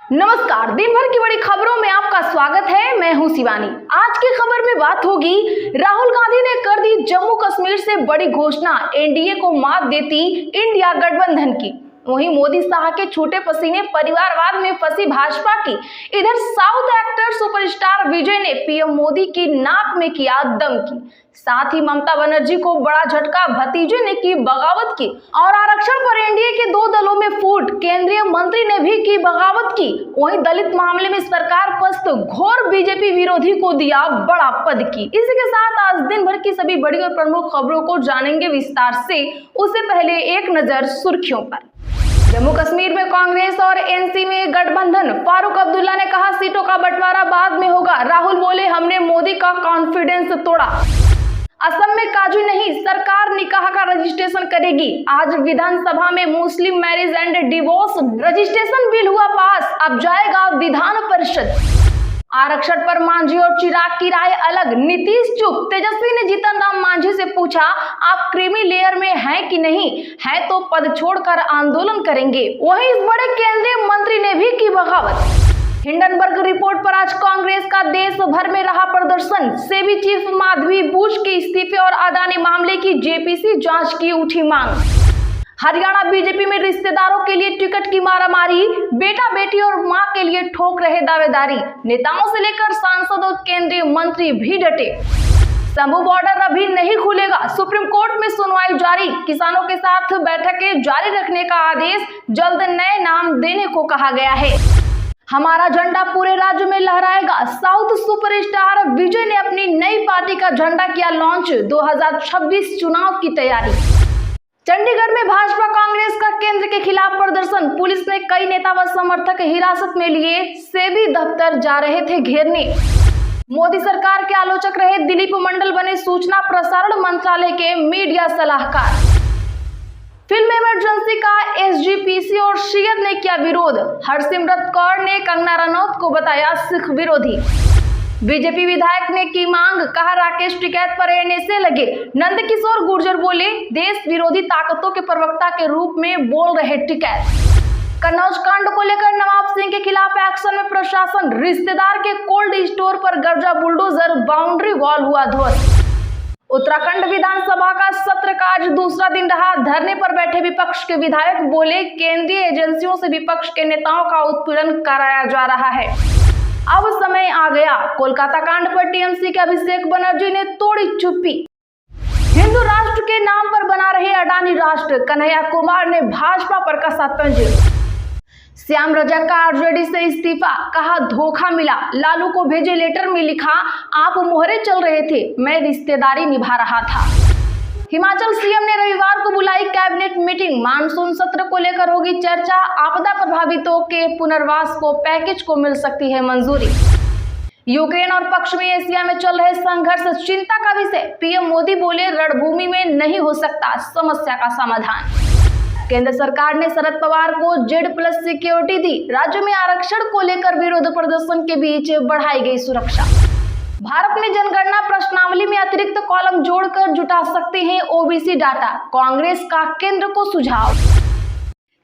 नमस्कार, दिन भर की बड़ी खबरों में आपका स्वागत है। मैं हूं शिवानी। आज की खबर में बात होगी, राहुल गांधी ने कर दी जम्मू कश्मीर से बड़ी घोषणा, एनडीए को मात देती इंडिया गठबंधन की। वहीं मोदी शाह के छूटे पसीने परिवारवाद में फंसी भाजपा की। इधर साउथ एक्टर सुपरस्टार विजय ने पीएम मोदी की नाक में किया दम की। साथ ही ममता बनर्जी को बड़ा झटका, भतीजे ने की बगावत की। और आरक्षण पर एनडीए के दो दलों में फूट, केंद्रीय मंत्री ने भी की बगावत की। वहीं दलित मामले में सरकार पस्त, घोर बीजेपी विरोधी को दिया बड़ा पद की। इसी के साथ आज दिन भर की सभी बड़ी और प्रमुख खबरों को जानेंगे विस्तार से। उससे पहले एक नजर सुर्खियों पर। जम्मू कश्मीर में कांग्रेस और एनसी में गठबंधन, फारूक अब्दुल्ला ने कहा सीटों का बंटवारा बाद में होगा। राहुल बोले हमने मोदी का कॉन्फिडेंस तोड़ा। असम में काजू नहीं, सरकार निकाह का रजिस्ट्रेशन करेगी। आज विधानसभा में मुस्लिम marriage and divorce registration bill हुआ पास, अब जाएगा विधान परिषद। आरक्षण पर मांझी और चिराग की राय अलग, नीतीश चुप। तेजस्वी ने जीतन राम मांझी से पूछा आप क्रीमी लेयर में हैं कि नहीं है तो पद छोड़कर आंदोलन करेंगे। वहीं इस बड़े केंद्रीय मंत्री ने भी की बगावत। हिंडनबर्ग रिपोर्ट पर आज कांग्रेस का देश भर में रहा प्रदर्शन। सेबी चीफ माधवी बुश के इस्तीफे और अडानी मामले की जेपीसी जांच की उठी मांग। हरियाणा बीजेपी में रिश्तेदारों के लिए टिकट की मारामारी, बेटा बेटी और मां के लिए ठोक रहे दावेदारी। नेताओं से लेकर सांसद और केंद्रीय मंत्री भी डटे। शंभू बॉर्डर अभी नहीं खुलेगा, सुप्रीम कोर्ट में सुनवाई जारी। किसानों के साथ बैठकें जारी रखने का आदेश, जल्द नए नाम देने को कहा गया है। हमारा झंडा पूरे राज्य में लहराएगा, साउथ सुपरस्टार विजय ने अपनी नई पार्टी का झंडा किया लॉन्च। 2026 चुनाव की तैयारी। चंडीगढ़ में भाजपा कांग्रेस का केंद्र के खिलाफ प्रदर्शन, पुलिस ने कई नेता व समर्थक हिरासत में लिए। सेबी दफ्तर जा रहे थे घेरने। मोदी सरकार के आलोचक रहे दिलीप मंडल बने सूचना प्रसारण मंत्रालय के मीडिया सलाहकार। फिल्म इमरजेंसी का एसजीपीसी और शीयत ने किया विरोध, हरसिमरत कौर ने कंगना रनौत को बताया सिख विरोधी। बीजेपी विधायक ने की मांग, कहा राकेश टिकैत पर एनएसए लगे। नंदकिशोर गुर्जर बोले देश विरोधी ताकतों के प्रवक्ता के रूप में बोल रहे टिकैत। कन्नौज कांड को लेकर नवाब सिंह के खिलाफ एक्शन में प्रशासन, रिश्तेदार के कोल्ड स्टोर पर गरजा बुलडोजर, बाउंड्री वॉल हुआ ध्वस्त। उत्तराखंड विधानसभा का सत्र का आज दूसरा दिन रहा। धरने पर बैठे विपक्ष के विधायक बोले केंद्रीय एजेंसियों से विपक्ष के नेताओं का उत्पीड़न कराया जा रहा है। अब समय आ गया, कोलकाता कांड पर टीएमसी के अभिषेक बनर्जी ने तोड़ी चुप्पी। हिंदू राष्ट्र के नाम पर बना रहे अडानी राष्ट्र, कन्हैया कुमार ने भाजपा पर कसा तंज। श्याम रजक का आरजेडी से इस्तीफा, कहा धोखा मिला। लालू को भेजे लेटर में लिखा आप मोहरे चल रहे थे, मैं रिश्तेदारी निभा रहा था। हिमाचल सीएम ने रविवार को बुलाई कैबिनेट मीटिंग, मानसून सत्र को लेकर होगी चर्चा। आपदा प्रभावितों के पुनर्वास को पैकेज को मिल सकती है मंजूरी। यूक्रेन और पश्चिमी एशिया में चल रहे संघर्ष चिंता का विषय, पीएम मोदी बोले रणभूमि में नहीं हो सकता समस्या का समाधान। केंद्र सरकार ने शरद पवार को Z+ सिक्योरिटी दी, राज्य में आरक्षण को लेकर विरोध प्रदर्शन के बीच बढ़ाई गई सुरक्षा। भारत में जनगणना प्रश्नावली में अतिरिक्त कॉलम जोड़कर जुटा सकते हैं ओबीसी डाटा, कांग्रेस का केंद्र को सुझाव।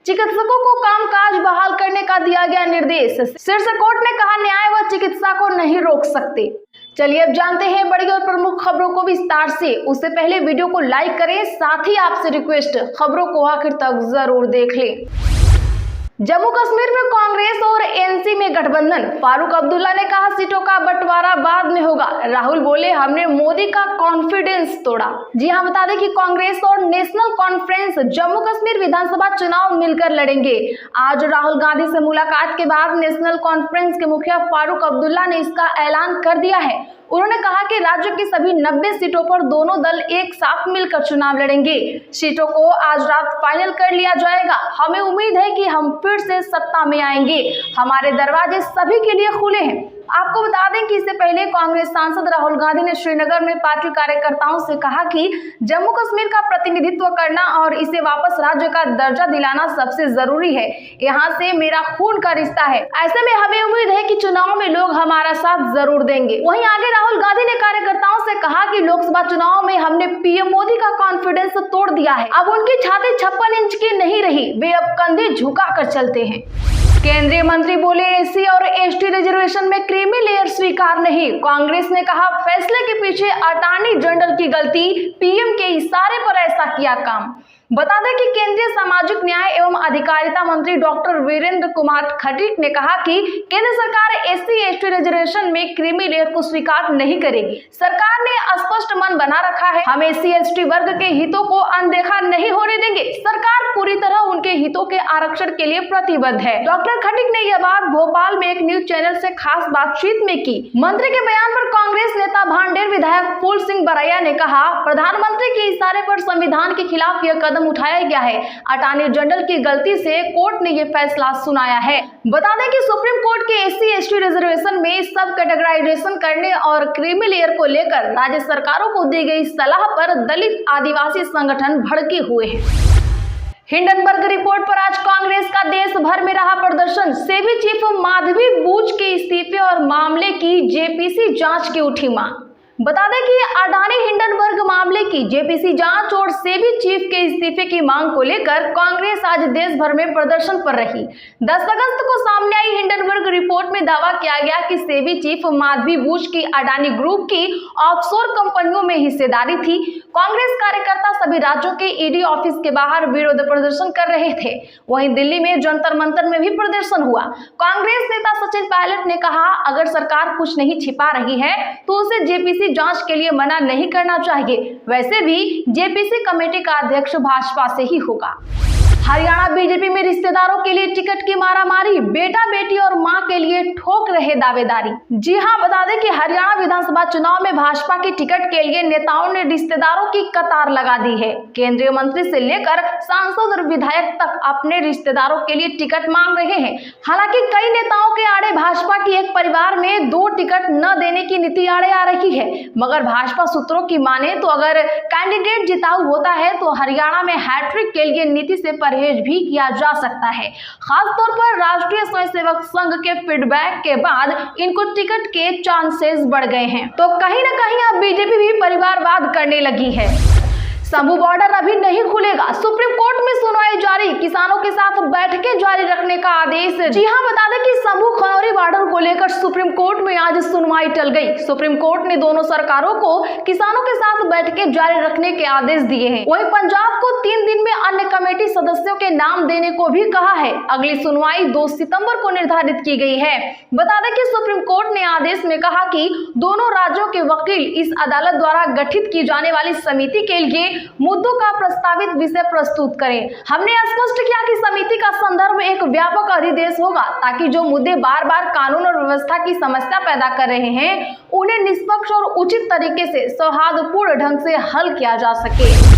चिकित्सकों को कामकाज बहाल करने का दिया गया निर्देश, शीर्ष कोर्ट ने कहा न्याय व चिकित्सा को नहीं रोक सकते। चलिए अब जानते हैं बड़ी और प्रमुख खबरों को विस्तार से। उससे पहले वीडियो को लाइक करें, साथ ही आपसे रिक्वेस्ट खबरों को आखिर तक जरूर देख लें। जम्मू कश्मीर में कांग्रेस और एनसी में गठबंधन, फारूक अब्दुल्ला ने कहा सीटों का बंटवारा बाद में होगा। राहुल बोले हमने मोदी का कॉन्फिडेंस तोड़ा। जी हां, बता दें कि कांग्रेस और नेशनल कॉन्फ्रेंस जम्मू कश्मीर विधानसभा चुनाव मिलकर लड़ेंगे। आज राहुल गांधी से मुलाकात के बाद नेशनल कॉन्फ्रेंस के मुखिया फारूक अब्दुल्ला ने इसका ऐलान कर दिया है। उन्होंने कहा कि राज्य की सभी 90 सीटों पर दोनों दल एक साथ मिलकर चुनाव लड़ेंगे। सीटों को आज रात फाइनल कर लिया जाएगा। हमें उम्मीद है कि हम फिर से सत्ता में आएंगे, हमारे दरवाजे सभी के लिए खुले हैं। आपको बता दें कि इससे पहले कांग्रेस सांसद राहुल गांधी ने श्रीनगर में पार्टी कार्यकर्ताओं से कहा कि जम्मू कश्मीर का प्रतिनिधित्व करना और इसे वापस राज्य का दर्जा दिलाना सबसे जरूरी है। यहाँ से मेरा खून का रिश्ता है, ऐसे में हमें उम्मीद है कि चुनाव में लोग हमारा साथ जरूर देंगे। वहीं आगे राहुल गांधी ने कार्यकर्ताओं से कहा कि लोकसभा चुनाव में हमने पीएम मोदी का कॉन्फिडेंस तोड़ दिया है। अब उनकी छाती 56 इंच की नहीं रही, वे अब कंधे झुका कर चलते हैं। केंद्रीय मंत्री बोले एससी और एसटी रिजर्वेशन में क्रीमी लेयर स्वीकार नहीं। कांग्रेस ने कहा फैसले के पीछे अटॉर्नी जनरल की गलती, पीएम के इशारे पर ऐसा किया काम। बता दें कि केंद्रीय सामाजिक न्याय एवं अधिकारिता मंत्री डॉक्टर वीरेंद्र कुमार खटीक ने कहा कि केंद्र सरकार एससी एसटी रिजर्वेशन में क्रीमी लेयर को स्वीकार नहीं करेगी। सरकार ने स्पष्ट मन बना रखा है, हम एससी एसटी वर्ग के हितों को अनदेखा नहीं होने देंगे। सरकार पूरी तरह उनके हितों के आरक्षण के लिए प्रतिबद्ध है। डॉक्टर खटीक ने यह बात भोपाल में एक न्यूज चैनल से खास बातचीत में की। मंत्री के बयान पर कांग्रेस नेता भांडेर विधायक फूल सिंह बरैया ने कहा, प्रधानमंत्री के इशारे पर संविधान के खिलाफ यह कदम उठाया गया है। अटॉर्नी जनरल की गलती से कोर्ट ने यह फैसला सुनाया है। बता दें कि सुप्रीम कोर्ट के एससी एसटी रिजर्वेशन में सब कैटेगराइजेशन करने और क्रीमी लेयर को लेकर राज्य सरकारों को दी गई सलाह पर दलित आदिवासी संगठन भड़के हुए हैं। हिंडनबर्ग रिपोर्ट पर आज कांग्रेस का देश भर में रहा प्रदर्शन। सेबी चीफ माधवी बूच के इस्तीफे और मामले की जेपीसी जांच की उठी मांग। बता दें कि अडानी हिंडनबर्ग मामले की जेपीसी जांच और सेबी चीफ के इस्तीफे की मांग को लेकर कांग्रेस आज देश भर में प्रदर्शन पर रही। 10 अगस्त को सामने आई हिंडनबर्ग रिपोर्ट में दावा किया गया कि सेबी चीफ माधवी बूच की अडानी ग्रुप की ऑफशोर कंपनियों में हिस्सेदारी थी। कांग्रेस कार्यकर्ता सभी राज्यों के ईडी ऑफिस के बाहर विरोध प्रदर्शन कर रहे थे। वहीं दिल्ली में जंतर मंतर में भी प्रदर्शन हुआ। कांग्रेस नेता सचिन पायलट ने कहा, अगर सरकार कुछ नहीं छिपा रही है तो उसे जेपीसी जांच के लिए मना नहीं करना चाहिए। वैसे भी जेपीसी कमेटी का अध्यक्ष भाजपा से ही होगा। हरियाणा बीजेपी में रिश्तेदारों के लिए टिकट की मारामारी, बेटा बेटी और मां के लिए ठोक रहे दावेदारी। जी हां, बता दें कि हरियाणा विधानसभा चुनाव में भाजपा की टिकट के लिए नेताओं ने रिश्तेदारों की कतार लगा दी है। केंद्रीय मंत्री से लेकर सांसद और विधायक तक अपने रिश्तेदारों के लिए टिकट मांग रहे हैं। हालांकि कई नेताओं के आड़े भाजपा की एक परिवार में 2 टिकट न देने की नीति आड़े आ रही है। मगर भाजपा सूत्रों की माने तो अगर कैंडिडेट जिताऊ होता है तो हरियाणा में हैट्रिक के लिए नीति से परहेज भी किया जा सकता है। खासतौर पर राष्ट्रीय स्वयंसेवक संघ के फीडबैक के बाद इनको टिकट के चांसेस बढ़ गए हैं। तो कहीं ना कहीं अब बीजेपी भी परिवारवाद करने लगी है। शंभू बॉर्डर अभी नहीं खुलेगा, सुप्रीम कोर्ट में सुनवाई जारी, किसानों के साथ बैठकें जारी रखने का आदेश। जी हां, बता दें कि शंभू खनौरी बॉर्डर को लेकर सुप्रीम कोर्ट में आज सुनवाई टल गई। सुप्रीम कोर्ट ने दोनों सरकारों को किसानों के साथ बैठकें जारी रखने के आदेश दिए हैं। वहीं पंजाब को 3 दिन में अन्य कमेटी सदस्यों के नाम देने को भी कहा है। अगली सुनवाई 2 सितंबर को निर्धारित की गई है। बता दें कि सुप्रीम कोर्ट ने आदेश में कहा कि दोनों राज्यों के वकील इस अदालत द्वारा गठित की जाने वाली समिति के लिए मुद्दों का प्रस्तावित विषय प्रस्तुत करें। हमने स्पष्ट किया कि समिति का संदर्भ एक व्यापक अधिदेश होगा ताकि जो मुद्दे बार बार कानून और व्यवस्था की समस्या पैदा कर रहे हैं उन्हें निष्पक्ष और उचित तरीके से सौहार्दपूर्ण ढंग से हल किया जा सके।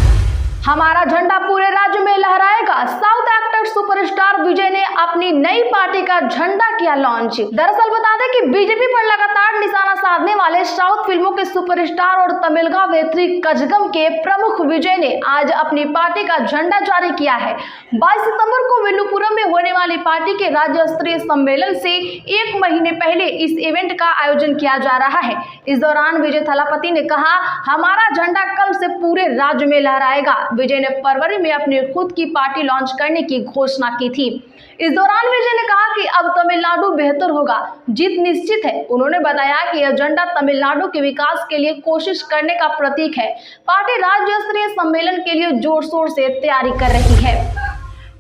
हमारा झंडा पूरे राज्य में लहराएगा, साउथ एक्टर सुपरस्टार विजय ने अपनी नई पार्टी का झंडा किया लॉन्च। दरअसल बता दें कि बीजेपी पर लगातार निशाना साधने वाले साउथ फिल्मों के सुपरस्टार और तमिलगा वेत्री कजगम के प्रमुख विजय ने आज अपनी पार्टी का झंडा जारी किया है। 22 सितंबर को विल्लुपुरम में होने वाली पार्टी के राज्य स्तरीय सम्मेलन से 1 महीने पहले इस इवेंट का आयोजन किया जा रहा है। इस दौरान विजय थलापति ने कहा, हमारा झंडा कल से पूरे राज्य में लहराएगा। विजय ने फरवरी में अपनी खुद की पार्टी लॉन्च करने की घोषणा की थी। इस दौरान विजय ने कहा कि अब तमिलनाडु बेहतर होगा, जीत निश्चित है। उन्होंने बताया कि यह झंडा तमिलनाडु के विकास के लिए कोशिश करने का प्रतीक है। पार्टी राज्य स्तरीय सम्मेलन के लिए जोर शोर से तैयारी कर रही है।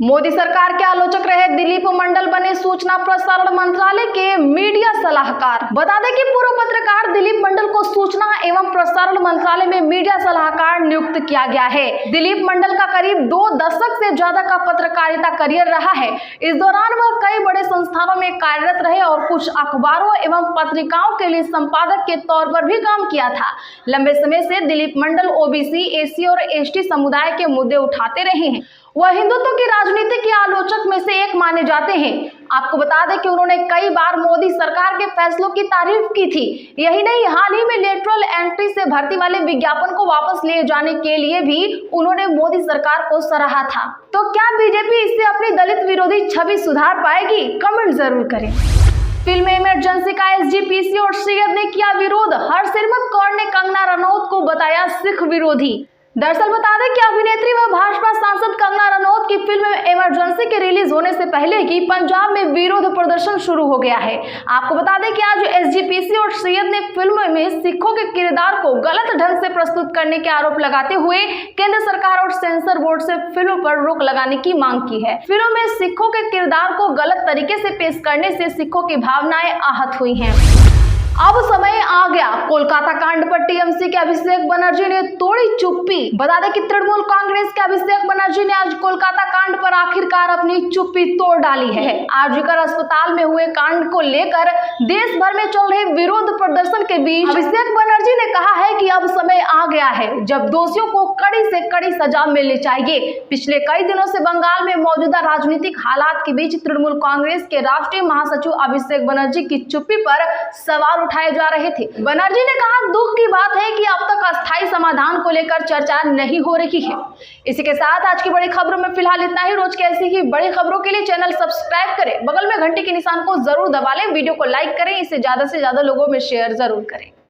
मोदी सरकार के आलोचक रहे दिलीप मंडल बने सूचना प्रसारण मंत्रालय के मीडिया सलाहकार। बता दें कि पूर्व पत्रकार दिलीप मंडल को सूचना एवं प्रसारण मंत्रालय में मीडिया सलाहकार नियुक्त किया गया है। दिलीप मंडल का करीब 2 दशक से ज्यादा का पत्रकारिता करियर रहा है। इस दौरान वह कई बड़े संस्थानों में कार्यरत रहे और कुछ अखबारों एवं पत्रिकाओं के लिए संपादक के तौर पर भी काम किया था। लंबे समय से दिलीप मंडल ओबीसी, एससी और एसटी समुदाय के मुद्दे उठाते रहे हैं। वह हिंदुत्व की राजनीति के आलोचक में से एक माने जाते हैं। आपको बता दें कि उन्होंने कई बार मोदी सरकार के फैसलों की तारीफ की थी। यही नहीं, हाल ही में लेटरल एंट्री से भर्ती वाले विज्ञापन को वापस लिए जाने के लिए भी उन्होंने मोदी सरकार को सराहा था। तो क्या बीजेपी इससे अपनी दलित विरोधी छवि सुधार पाएगी? कमेंट जरूर करें। फिल्म इमरजेंसी का एसजीपीसी और सैयद ने किया विरोध। हरसिमरत कौर ने कंगना रनौत को बताया सिख विरोधी। दरअसल बता दें कि अभिनेत्री व भाजपा सांसद कंगना रनौत की फिल्म इमरजेंसी के रिलीज होने से पहले ही पंजाब में विरोध प्रदर्शन शुरू हो गया है। आपको बता दें कि आज एसजीपीसी और सैयद ने फिल्म में सिखों के किरदार को गलत ढंग से प्रस्तुत करने के आरोप लगाते हुए केंद्र सरकार और सेंसर बोर्ड से फिल्म पर रोक लगाने की मांग की है। फिल्म में सिखों के किरदार को गलत तरीके से पेश करने से सिखों की भावनाएं आहत हुई हैं। अब समय आ गया कोलकाता कांड पर टीएमसी के अभिषेक बनर्जी ने तोड़ी चुप्पी। बता दें कि तृणमूल कांग्रेस के अभिषेक बनर्जी ने आज कोलकाता कांड पर आखिरकार अपनी चुप्पी तोड़ डाली है। आरजीकर अस्पताल में हुए कांड को लेकर देश भर में चल रहे विरोध प्रदर्शन के बीच अभिषेक बनर्जी ने कहा है कि अब समय आ गया है जब दोषियों को कड़ी से कड़ी सजा मिलनी चाहिए। पिछले कई दिनों से बंगाल में मौजूदा राजनीतिक हालात के बीच तृणमूल कांग्रेस के राष्ट्रीय महासचिव अभिषेक बनर्जी की चुप्पी पर सवाल उठाए जा रहे थे। बनर्जी ने कहा, दुख की बात है कि अब तक अस्थायी समाधान को लेकर चर्चा नहीं हो रही है। इसी के साथ आज की बड़ी खबरों में फिलहाल इतना ही। रोज की ऐसी ही बड़ी खबरों के लिए चैनल सब्सक्राइब करें, बगल में घंटी के निशान को जरूर दबा लें, वीडियो को लाइक करें, इसे ज्यादा से ज्यादा लोगों में शेयर जरूर करें।